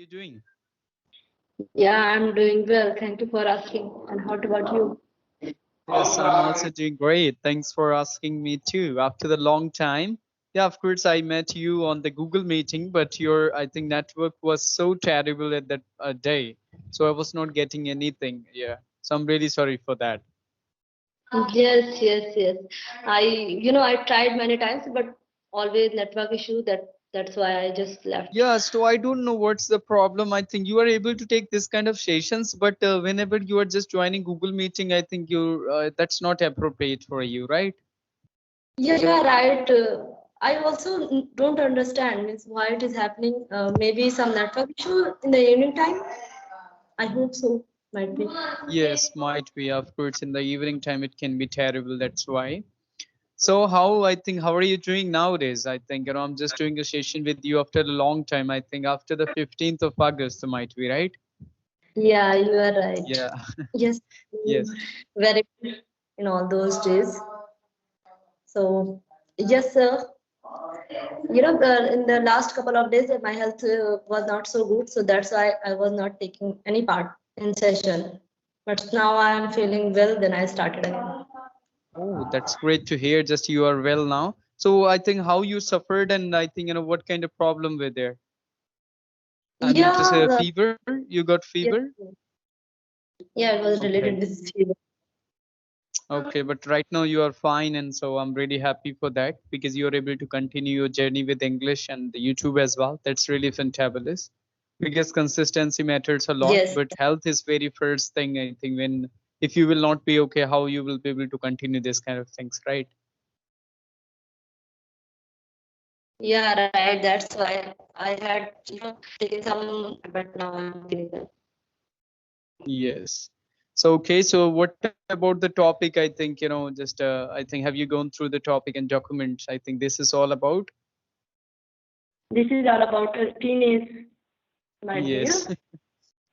you doing? Yeah, I'm doing well. Thank you for asking. And what about you? Yes, I'm also doing great. Thanks for asking me too. After the long time. Yeah, of course, I met you on the Google meeting, but your, I think, network was so terrible at that day. So I was not getting anything. Yeah. So I'm really sorry for that. Yes. I tried many times, but always network issue. That's why I just left. Yeah, so I don't know what's the problem. I think you are able to take this kind of sessions, but whenever you are just joining Google meeting, I think you that's not appropriate for you, right? Yeah, you are right. I also don't understand means why it is happening. Maybe some network issue in the evening time. I hope so. Might be. Yes, might be. Of course, in the evening time it can be terrible. That's why. So how I think how are you doing nowadays? I think I'm just doing a session with you after a long time. I think after the 15th of August might be, right? Yeah, you are right. Yeah. Yes, Yes. very good in all those days. So yes, sir. In the last couple of days, my health was not so good, so that's why I was not taking any part in session. But now I am feeling well. Then I started again. Oh, that's great to hear. Just you are well now. So I think how you suffered and I think what kind of problem were there? I mean to say Yeah, fever. You got yes, fever? yeah, it was Okay. related with fever. Okay, but right now you are fine, and so I'm really happy for that because you are able to continue your journey with English and the YouTube as well. That's really fantabulous because consistency matters a lot, Yes, but health is very first thing. I think when if you will not be okay, how you will be able to continue this kind of things, right? yeah, right. That's why I had taken some, but now I'm feeling well. Yes. So okay, so what about the topic? I think just I think have you gone through the topic and documents? I think this is all about. This is all about a teenage, might be, Yes.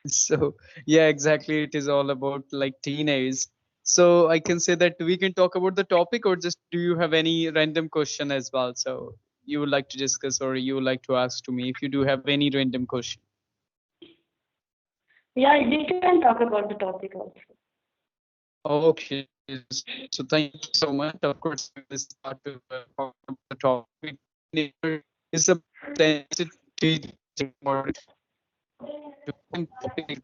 So yeah, exactly. It is all about like teenage. So I can say that we can talk about the topic, or just do you have any random question as well? So you would like to discuss, or you would like to ask to me if you do have any random question. Yeah, we can talk about the topic also. Okay. So thank you so much. Of course, we will start to talk about the topic. Teenager is a sensitive important topic.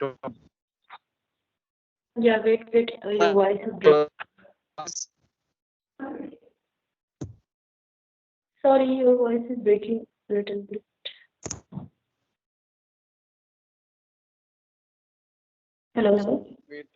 Yeah, wait, your voice is breaking. Sorry, your voice is breaking a little bit. Hello. Wait.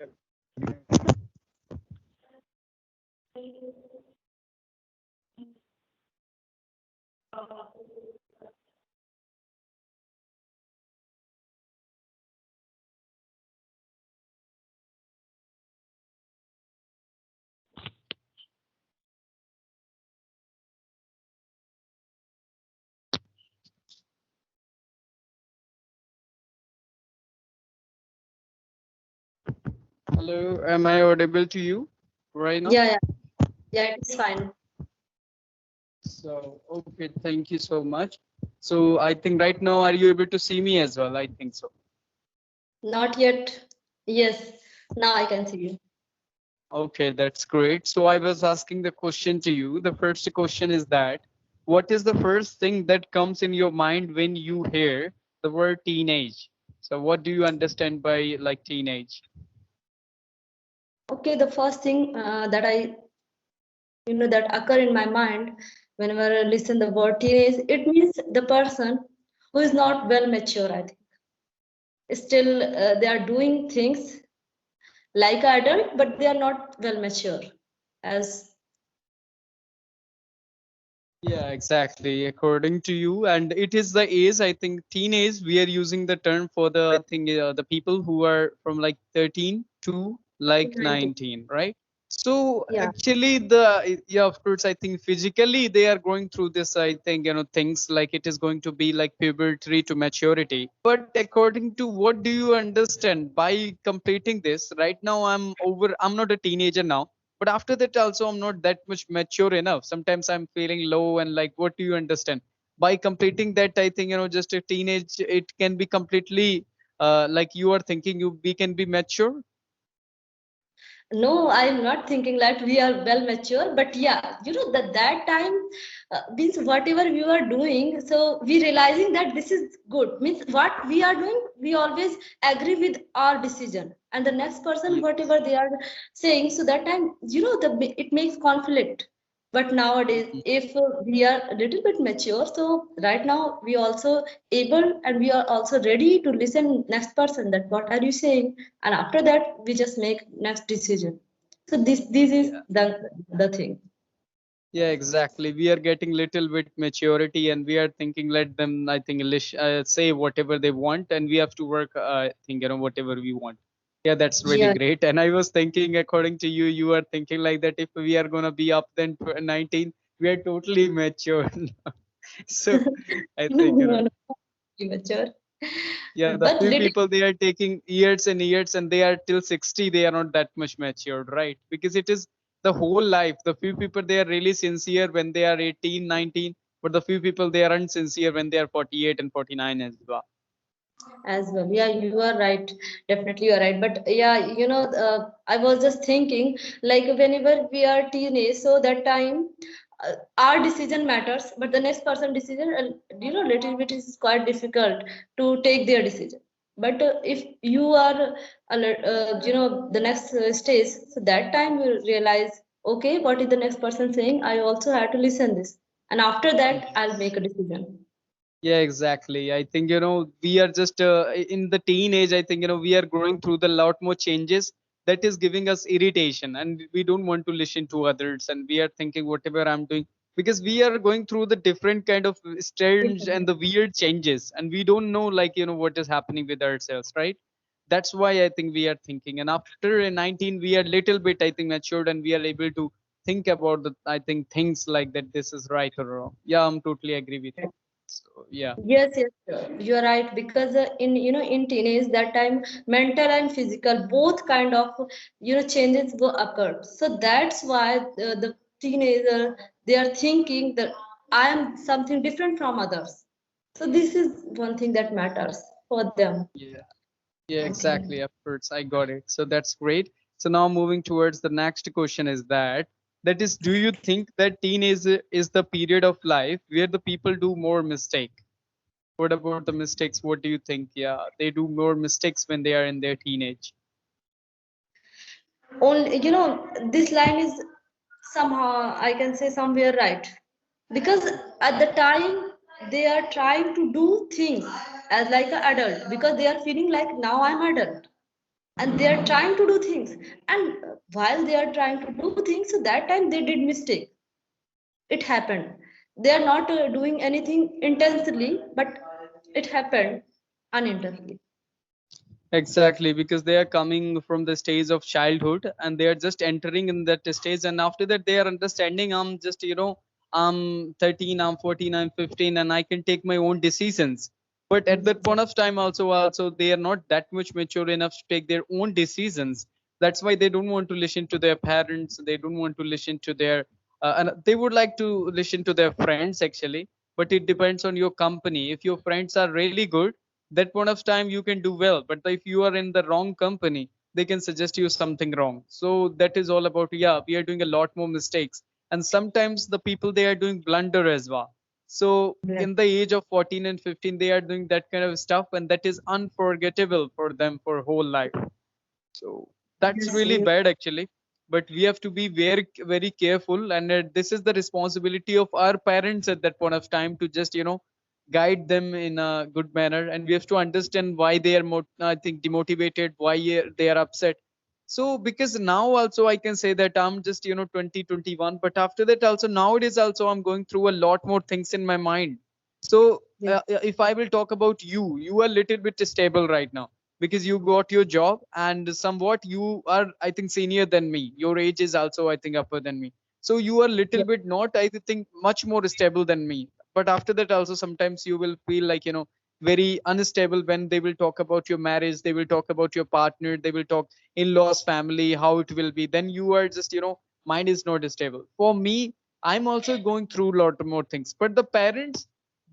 Hello, am I audible to you right now? Yeah, it's fine. So, okay, thank you so much. So, I think right now, are you able to see me as well? I think so. Not yet. Yes, now I can see you. Okay, that's great. So, I was asking the question to you. The first question is that what is the first thing that comes in your mind when you hear the word teenage? So, what do you understand by like teenage? Okay, the first thing that occur in my mind whenever I listen the word teenage, it means the person who is not well mature. I think still they are doing things like adult, but they are not well mature. As Yeah, exactly. According to you, and it is the age. I think teenage. We are using the term for the. I think the people who are from like 13 to like 19. 19, right? So Yeah. actually, yeah, of course, I think physically they are going through this. I think things like it is going to be like puberty to maturity. But according to what do you understand by completing this? Right now, I'm over. I'm not a teenager now, but after that also I'm not that much mature enough. Sometimes I'm feeling low and like, what do you understand? by completing that, I think, just a teenage, it can be completely like you are thinking you we can be mature. No, I'm not thinking that we are well mature, but yeah, that time means whatever we were doing, so we realizing that this is good. Means what we are doing, we always agree with our decision, and the next person Yes. whatever they are saying. So that time, it makes conflict. But nowadays, Mhm. if we are a little bit mature, so right now we also able and we are also ready to listen next person that what are you saying, and after that we just make next decision. So this is Yeah. the thing. Yeah, exactly. We are getting little bit maturity, and we are thinking let them, I think, say whatever they want, and we have to work. I think, whatever we want. Yeah, that's really Yeah. great. And I was thinking, according to you, you are thinking like that. If we are gonna be up then 19, we are totally mature. So I No, think, no, no, mature. yeah, the But few little. people they are taking years and years, and they are till 60, they are not that much matured, right? Because it is the whole life. The few people they are really sincere when they are 18, 19, but the few people they are unsincere when they are 48 and 49 as well. As well, yeah, you are right, definitely you are right. But yeah, I was just thinking, like whenever we are teenage, so that time our decision matters, but the next person decision, little bit is quite difficult to take their decision. But if you are the next stage, so that time you realize, okay, what is the next person saying, I also have to listen this, and after that I'll make a decision. Yeah, exactly. I think, we are just in the teenage. I think, we are growing through the lot more changes that is giving us irritation, and we don't want to listen to others. And we are thinking, whatever I'm doing, because we are going through the different kind of strange and the weird changes, and we don't know, like, what is happening with ourselves, right? That's why I think we are thinking. And after 19, we are little bit, I think, matured, and we are able to think about the, I think, things like that. This is right or wrong. Yeah, I'm totally agree with you. So yeah. Yes, yes, you are right. Because in teenage that time, mental and physical both kind of changes go occur. So that's why the teenager, they are thinking that I am something different from others. So this is one thing that matters for them. Yeah. Yeah, Okay. exactly. Of course, I got it. So that's great. So now moving towards the next question is that is, do you think that teenage is the period of life where the people do more mistake? What about the mistakes? What do you think? Yeah, they do more mistakes when they are in their teenage. Only this line is somehow I can say somewhere right, because at the time they are trying to do things as like an adult, because they are feeling like now I'm adult, and they are trying to do things, and while they are trying to do things, so that time they did mistake. It happened. They are not doing anything intensely, but it happened unintentionally. Exactly, because they are coming from the stage of childhood, and they are just entering in that stage, and after that they are understanding, I'm just, I'm 13, I'm 14, I'm 15, and I can take my own decisions. But at that point of time also they are not that much mature enough to take their own decisions. That's why they don't want to listen to their parents, they don't want to listen to their and they would like to listen to their friends actually. But it depends on your company. If your friends are really good, that point of time you can do well, but if you are in the wrong company, they can suggest you something wrong. So that is all about, yeah, we are doing a lot more mistakes, and sometimes the people they are doing blunder as well. So Yeah. in the age of 14 and 15 they are doing that kind of stuff, and that is unforgettable for them for whole life. So that's Yes, really bad actually. But we have to be very careful, and this is the responsibility of our parents at that point of time to just, guide them in a good manner, and we have to understand why they are I think demotivated, why they are upset. So because now also I can say that I'm just, 2021, but after that also nowadays also I'm going through a lot more things in my mind. So if I will talk about you are a little bit stable right now, because you got your job, and somewhat you are, I think, senior than me. Your age is also, I think, upper than me. So you are little yeah, bit not, I think, much more stable than me. But after that also sometimes you will feel like, very unstable when they will talk about your marriage, they will talk about your partner, they will talk in-laws family, how it will be, then you are just, mind is not stable. For me, I'm also going through a lot more things, but the parents,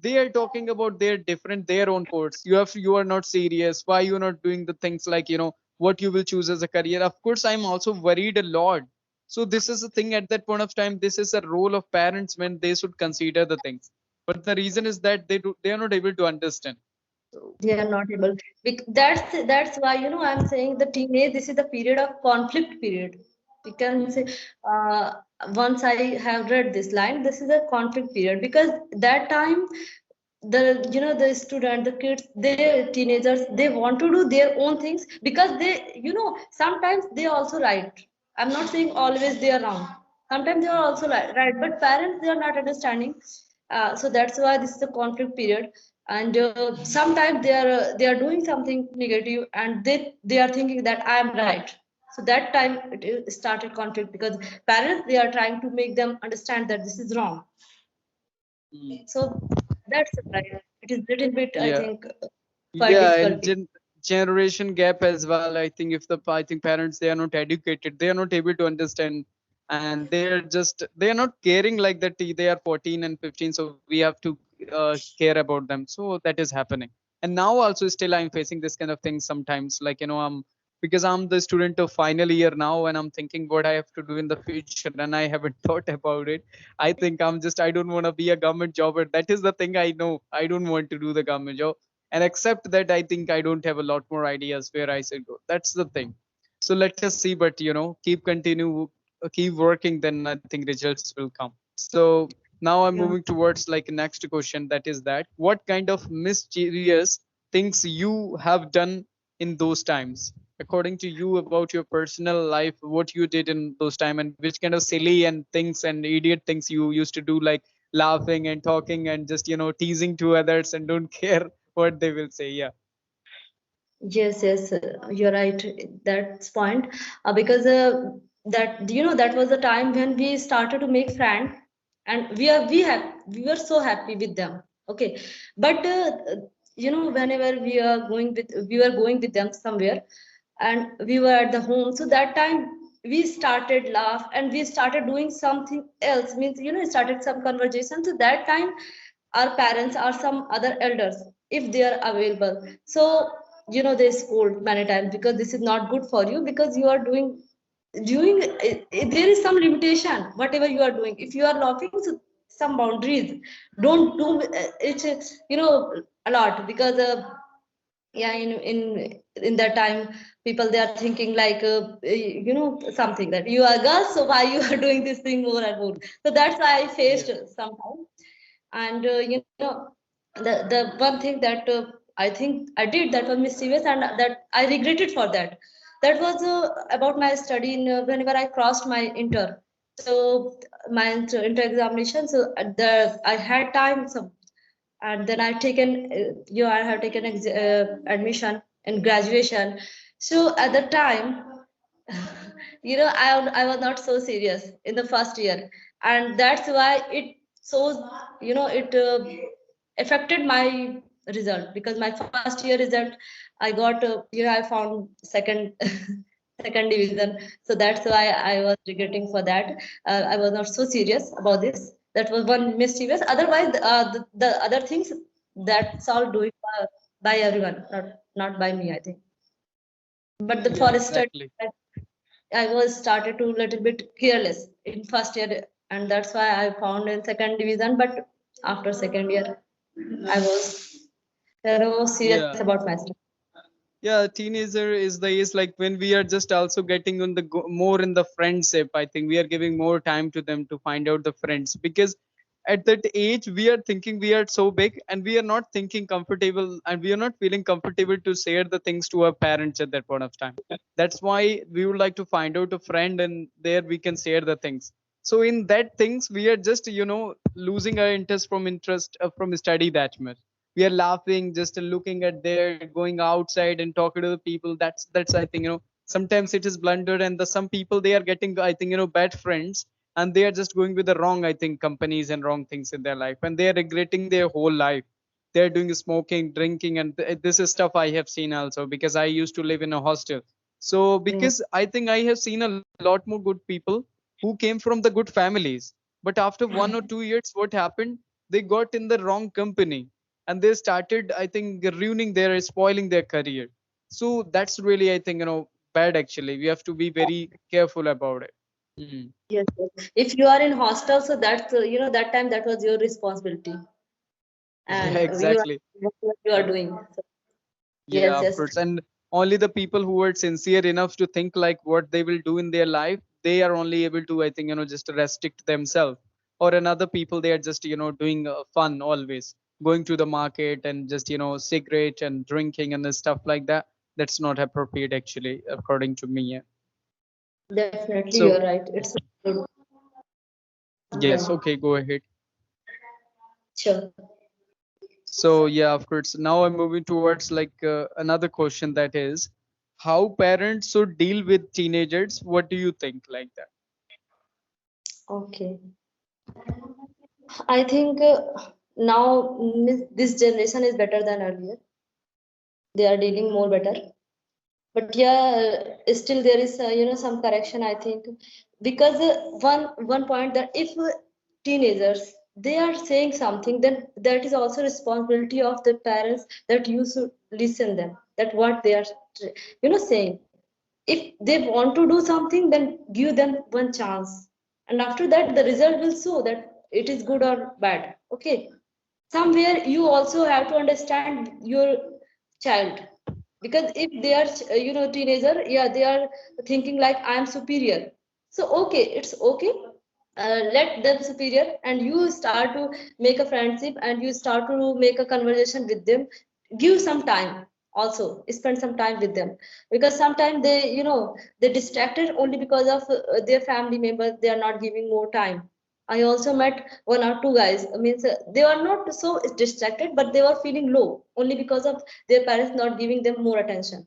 they are talking about their different, their own course. You are not serious, why you're not doing the things like, what you will choose as a career. Of course, I'm also worried a lot. So this is the thing, at that point of time, this is a role of parents when they should consider the things. But the reason is that they are not able to understand. So They are not able. That's why, I'm saying the teenage. This is the period of conflict period. We can say, uh, once I have read this line, this is a conflict period, because that time the student, the kids, they teenagers, they want to do their own things, because they, sometimes they also right. I'm not saying always they are wrong. Sometimes they are also right, but parents, they are not understanding. So that's why this is a conflict period. And sometimes they are doing something negative, and they are thinking that I am right. So that time it started conflict, because parents, they are trying to make them understand that this is wrong. mm, So that's right. It is little bit, I yeah. think, quite Yeah, and difficulty. generation gap as well. I think if the I think parents, they are not educated, they are not able to understand, and they are not caring like that. They are 14 and 15, so we have to care about them. So that is happening. And now also still I'm facing this kind of thing sometimes. Like, because I'm the student of final year now, and I'm thinking what I have to do in the future, and I haven't thought about it. I think I don't want to be a government jobber. That is the thing I know. I don't want to do the government job, and except that, I think I don't have a lot more ideas where I should go. That's the thing. So let us see, but keep working, then I think results will come. So now I'm Yeah. moving towards like next question, that is that what kind of mysterious things you have done in those times, according to you, about your personal life, what you did in those time, and which kind of silly and things and idiot things you used to do, like laughing and talking and just teasing to others and don't care what they will say. Yeah. Yes, yes, you're right. That's point. Because that, that was the time when we started to make friends, and we were so happy with them. Okay, but whenever we were going with them somewhere, and we were at the home, so that time we started laugh, and we started doing something else, means, started some conversation. So that time our parents or some other elders, if they are available, so they scold many times, because this is not good for you, because you are doing there is some limitation whatever you are doing. If you are laughing, so some boundaries, don't do it, a lot, because yeah, in that time, people, they are thinking like, something that you are girls, so why you are doing this thing more and more. So that's why I faced Yeah. sometime. And the one thing that I think I did, that was mischievous, and that I regretted for that. That was about my study in, whenever I crossed my inter. So my inter examination, so the I had time, so, and then I've taken, I have taken admission in graduation. So at the time, I was not so serious in the first year, and that's why it shows, it affected my result, because my first year result, I got, I found second second division. So that's why I was regretting for that. I was not so serious about this. That was one mischievous. Otherwise, the other things, that's all doing by everyone, not by me, I think. But the Yeah, forest study, exactly. I was started to little bit careless in first year, and that's why I found in second division. But after second year, I was, serious Yeah. about my study. Yeah, teenager is the age like when we are just also getting on the more in the friendship. I think we are giving more time to them to find out the friends, because at that age we are thinking we are so big, and we are not thinking comfortable, and we are not feeling comfortable to share the things to our parents at that point of time. That's why we would like to find out a friend, and there we can share the things. So in that things we are just losing our interest from study that much. We are laughing, just looking at there, going outside and talking to the people. That's I think sometimes it is blundered, and the some people, they are getting, I think, bad friends, and they are just going with the wrong, I think, companies and wrong things in their life, and they are regretting their whole life. They are doing smoking, drinking, and this is stuff I have seen also, because I used to live in a hostel. So Yeah. because I think I have seen a lot more good people who came from the good families, but after 1 or 2 years, what happened? they got in the wrong company, and they started, I think, ruining their, spoiling their career. So that's really, I think, bad actually. We have to be very careful about it. Hmm. Yes, yes. If you are in hostel, so that's that time that was your responsibility, Yeah, and you are exactly. what you are doing. So, Yeah, yes, of yes, course. And only the people who are sincere enough to think like what they will do in their life, they are only able to, I think, just restrict themselves. Or another people, they are just, doing fun always, going to the market and just, cigarette and drinking and stuff like that. That's not appropriate, actually, according to me. Yeah. definitely you So, are right. It's good. yes, Yeah, okay, go ahead. sure. So, yeah, of course. Now I'm moving towards like another question, that is, how parents should deal with teenagers. What do you think like that? Okay. I think now this generation is better than earlier. They are dealing more better. But yeah, still there is some correction, I think, because one point that if teenagers they are saying something, then that is also responsibility of the parents that you should listen them that what they are saying. If they want to do something, then give them one chance, and after that the result will show that it is good or bad. Okay, somewhere you also have to understand your child, because if they are teenager, yeah, they are thinking like I am superior. So okay, it's okay, let them superior, and you start to make a friendship and you start to make a conversation with them. Give some time, also spend some time with them, because sometimes they they distracted only because of their family members, they are not giving more time. I also met one or two guys. I mean, they were not so distracted, but they were feeling low only because of their parents not giving them more attention.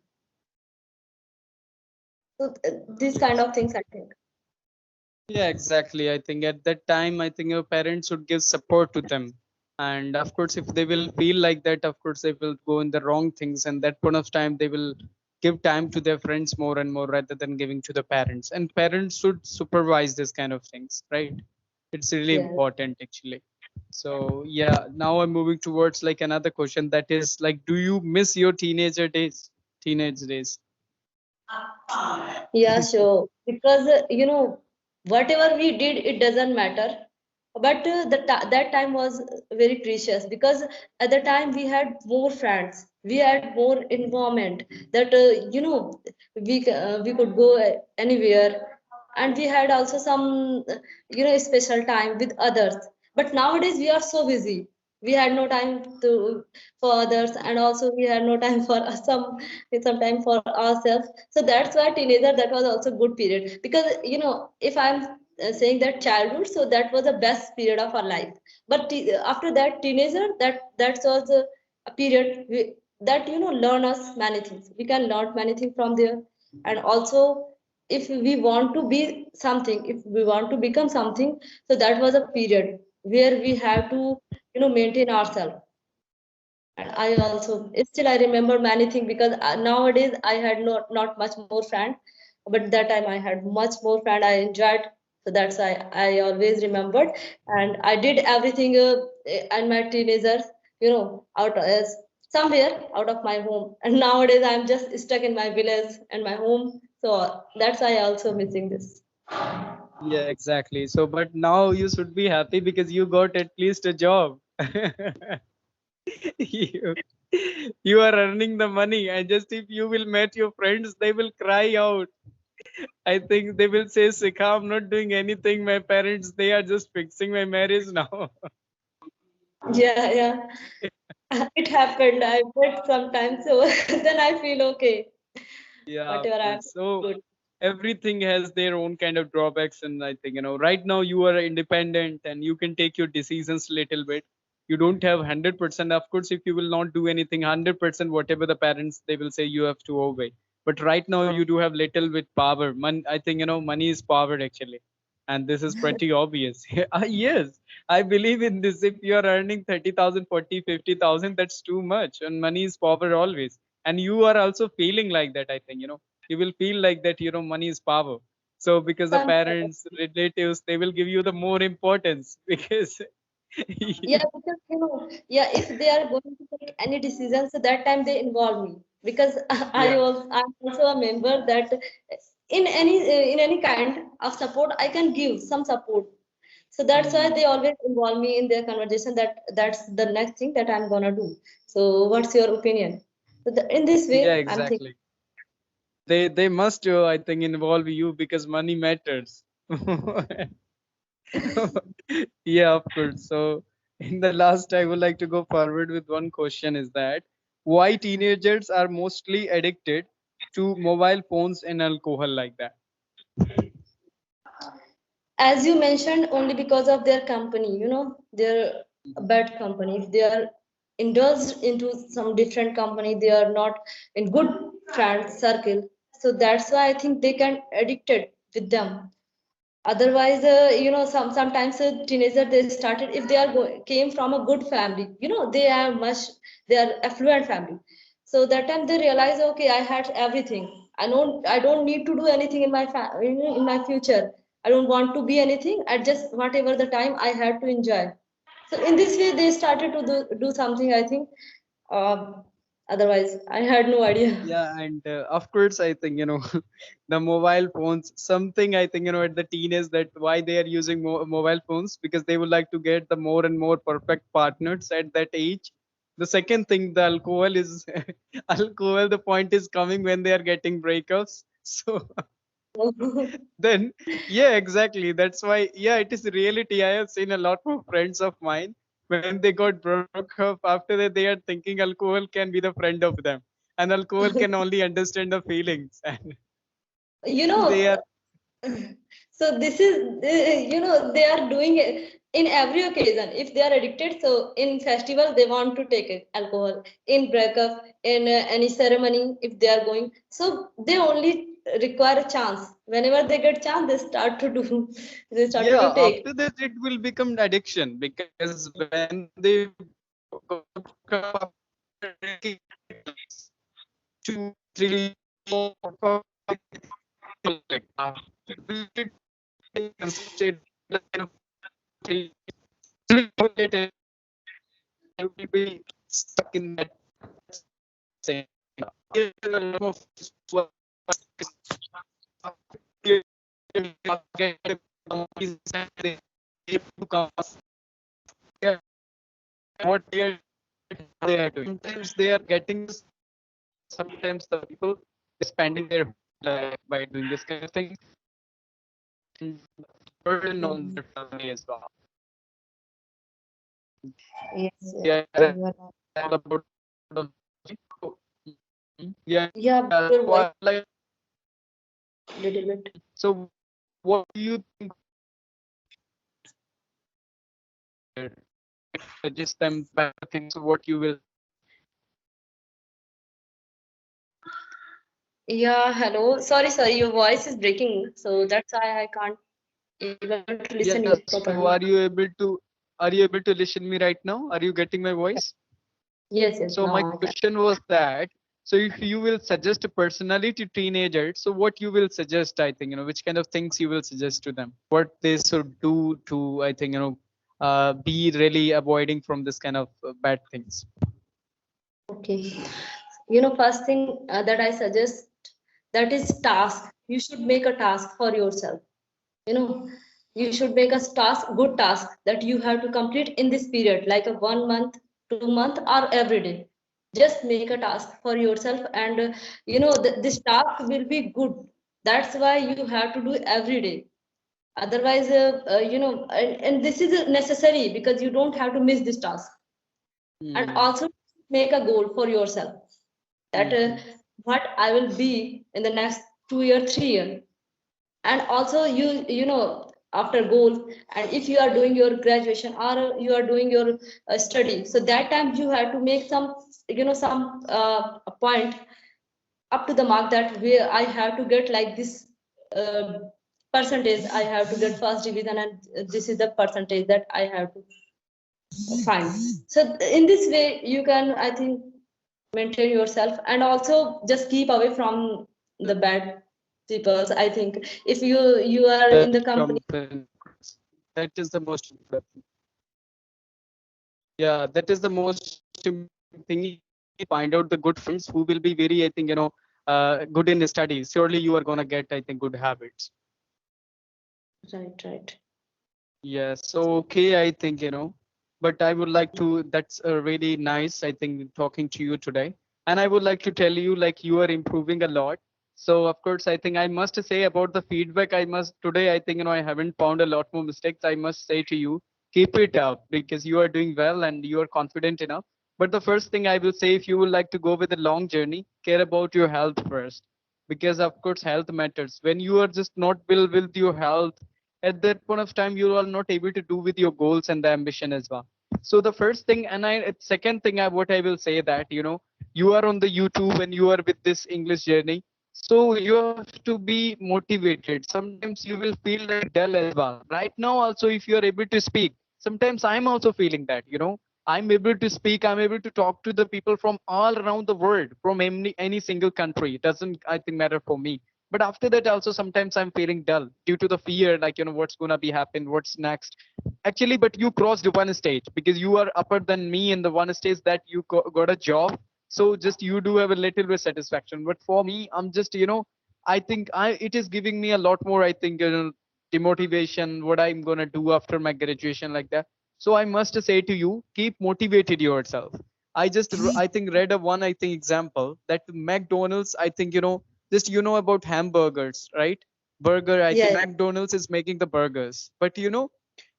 So these kind of things, I think. Yeah, exactly. I think at that time, I think your parents should give support to them. And of course, if they will feel like that, of course, they will go in the wrong things. And that point of time, they will give time to their friends more and more rather than giving to the parents. And parents should supervise this kind of things, right? It's really Yeah. important, actually. So, yeah, now I'm moving towards like another question, that is like, do you miss your teenager days? Teenage days? Yeah, sure. Because whatever we did, it doesn't matter. But that time was very precious, because at the time we had more friends, we had more environment. That we could go anywhere, and we had also some special time with others. But nowadays we are so busy. We had no time to for others, and also we had no time for some time for ourselves. So that's why teenager, that was also good period, because if I'm saying that childhood, so that was the best period of our life. But after that teenager, that was a period that learn us many things. We can learn many things from there. And also, if we want to be something, if we want to become something, so that was a period where we have to maintain ourselves. And I also still I remember many things, because nowadays I had not much more friend, but that time I had much more friend, I enjoyed. So that's why I always remembered, and I did everything and my teenagers, out somewhere out of my home. And nowadays I'm just stuck in my village and my home. So that's why I also missing this. Yeah, exactly. So, but now you should be happy because you got at least a job. you, you are earning the money, and just if you will meet your friends, they will cry out. I think they will say, Sikha, I'm not doing anything. My parents, they are just fixing my marriage now. Yeah, yeah. It happened. I bet sometimes, so then I feel okay. Yeah, of Whatever I'm course. So good. everything has their own kind of drawbacks, and I think right now you are independent and you can take your decisions little bit. You don't have 100%. Of course, if you will not do anything 100%, whatever the parents they will say, you have to obey. But right now you do have little bit power. I think money is power actually, and this is pretty obvious. Yes, I believe in this. If you are earning 30,000, 40, 50,000, that's too much, and money is power always. And you are also feeling like that, I think you will feel like that money is power. So because the Some parents, relatives, they will give you the more importance because Yeah, because yeah, if they are going to take any decisions, so that time they involve me because Yeah. I'm also a member that in any kind of support I can give some support. So that's why Hmm. they always involve me in their conversation. That's the next thing that I'm gonna do. So what's your opinion? So in this Yeah, way, I'm thinking. exactly. They must, I think, involve you because money matters. Yeah, of course. So, in the last, I would like to go forward with one question is that why teenagers are mostly addicted to mobile phones and alcohol like that? As you mentioned, only because of their company, their Mhm. bad company. If they are indulged into some different company, they are not in good friend circle. So that's why I think they can addicted with them. Otherwise, sometimes a teenager they started if they are came from a good family, they are affluent family. So that time they realize, okay, I had everything. I don't need to do anything in in my future. I don't want to be anything. I just whatever the time I had to enjoy. So in this way they started to do something, I think. uh, Otherwise I had no idea. Yeah, and of course, I think the mobile phones. Something I think at the teenage that why they are using mobile phones because they would like to get the more and more perfect partners at that age. The second thing, the alcohol is alcohol. The point is coming when they are getting breakups. So then, yeah, exactly. That's why, yeah, it is reality. I have seen a lot of friends of mine when they got broke up. After that, they are thinking alcohol can be the friend of them, and alcohol can only understand the feelings, and you they know are. So this is they are doing it in every occasion. If they are addicted, so in festival they want to take it, alcohol. In breakup, in any ceremony, if they are going, so they only require a chance. Whenever they get chance, they start to do. They started Yeah, to take. after that it will become addiction because when they got broke up after drinking multiple times, 2, 3, 4, 5 like repeated consistent like 3 years, still you will get addicted and you will be stuck in that same. There are a lot of friends who are get companies and they have to come yeah, what they are they are doing. Sometimes they are getting the success, but sometimes the people they're spending their life by doing this kind of things and burden on Mhm. their family as well. Yes, yes, Yeah, that's you are all about the so, yeah. yeah, So your I would voice like little bit. so what do you think if suggest them better things what you will Yeah, hello. Sorry, your voice is breaking, so that's why I can't able to listen you yeah properly. so are you able to listen me right now? Are you getting my voice? Yes, yes, So now my I can. question was that so if you will suggest a personally to teenagers, so what you will suggest, I think, which kind of things you will suggest to them, what they should do to, I think, be really avoiding from this kind of bad things. Okay. First thing that I suggest, that is task. You should make a task for yourself. You know, you should make a good task that you have to complete in this period, like a 1 month, 2 month, or every day. Just make a task for yourself, and this task will be good. That's why you have to do every day. Otherwise, and this is necessary because you don't have to miss this task. And Hmm. also make a goal for yourself that Hmm. what I will be in the next 2 year, 3 year. And also after goals, and if you are doing your graduation or you are doing your study, so that time you have to make some some a point up to the mark that where I have to get like this uh, percentage. I have to get first division, and this is the percentage that I have to find. So in this way you can, I think, maintain yourself, and also just keep away from the bad peoples. I think if you are in the That company. comes in, of course. That is the most important thing. Yeah, that is the most important thing. If you need to find out the good friends who will be very, I think, good in studies, surely you are gonna get, I think, good habits. Right, right. Yes, so okay, I think, but I would like to, that's really nice, I think, talking to you today. And I would like to tell you, like, you are improving a lot. So, of course, I think I must say about the feedback, today, I think, I haven't found a lot more mistakes. I must say to you, keep it up because you are doing well and you are confident enough. But the first thing I will say, if you would like to go with a long journey, care about your health first. Because, of course, health matters. When you are just not well with your health, at that point of time you are not able to do with your goals and the ambition as well. So the first thing, and second thing, what I will say that you are on the YouTube and you are with this English journey, so you have to be motivated. Sometimes you will feel like dull as well. Right now also, if you are able to speak, sometimes I'm also feeling that I'm able to speak, I'm able to talk to the people from all around the world, from any single country. It doesn't, I think, matter for me. But after that also sometimes I'm feeling dull due to the fear, like what's gonna be happen, what's next. Actually, but you crossed one stage because you are upper than me in the one stage that you got a job. So just you do have a little bit satisfaction. But for me, I'm just I think I it is giving me a lot more, I think, demotivation what I'm gonna do after my graduation, like that. So I must say to you, keep motivated yourself. I think read a one, I think, example that McDonald's, I think, just about hamburgers, right? Burger, I think Yeah, McDonald's is making the burgers, but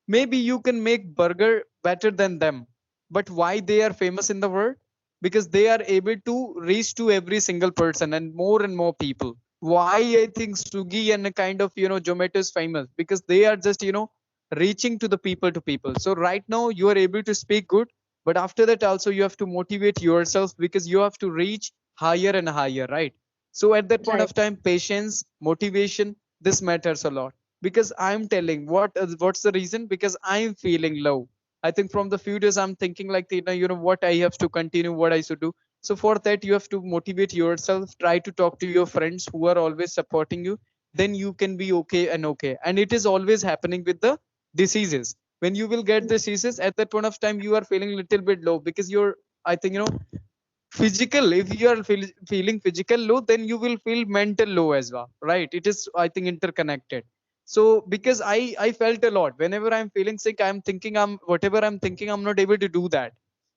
maybe you can make burger better than them. But why they are famous in the world? Because they are able to reach to every single person and more people. Why I think Swiggy and a kind of Zomato is famous? Because they are just reaching to the people to people. So right now you are able to speak good, but after that also you have to motivate yourself because you have to reach higher and higher, right? So at that point right. of time, patience, motivation, this matters a lot. Because I'm telling what's the reason? Because I'm feeling low. I think from the few days I'm thinking like, what I have to continue, what I should do. So for that you have to motivate yourself, try to talk to your friends who are always supporting you. Then you can be okay. And it is always happening with the diseases. When you will get diseases, at that point of time you are feeling a little bit low because you're, I think, physical. If you are feeling physical low, then you will feel mental low as well, right? It is, I think, interconnected. So because I felt a lot whenever I'm feeling sick, I'm thinking whatever I'm thinking, I'm not able to do that.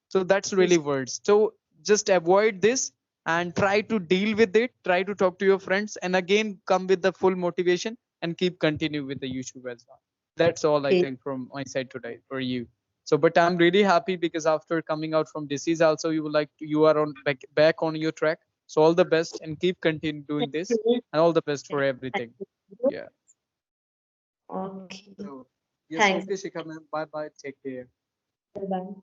So that's really Yes. words. So just avoid this and try to deal with it, try to talk to your friends, and again come with the full motivation and keep continue with the YouTube as well. That's all I Okay. think from my side today for you. So but I'm really happy because after coming out from disease also, you are on back on your track. So all the best and keep continue doing Thank this, you. and all the best for Thank everything. you. Yeah. Okay. So yes, Thanks. okay, Shikha ma'am. Bye bye. Take care. Bye.